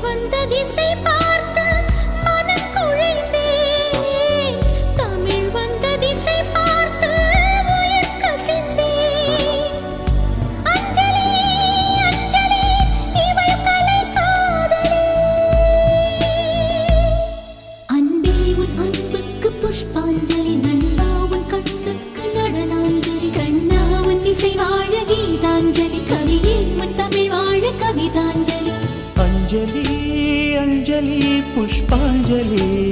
வந்த திசை பார்த்து மனம் குழைந்தேன். தமிழ் வந்த திசை பார்த்து உயிர் கசிந்தேன். அஞ்சலி அஞ்சலி இவள் கலை காதலி. அன்பே உன் அன்புக்கு புஷ்பாஞ்சலி, நண்பா உன் கண்ணுக்கு நடனாஞ்சலி, கண்ணா உன் இசை வாழ கீதாஞ்சலி, கவியே உன் தமிழ் வாழ கவிதாஞ்சலி. अंजलि अंजलि पुष्पांजलि।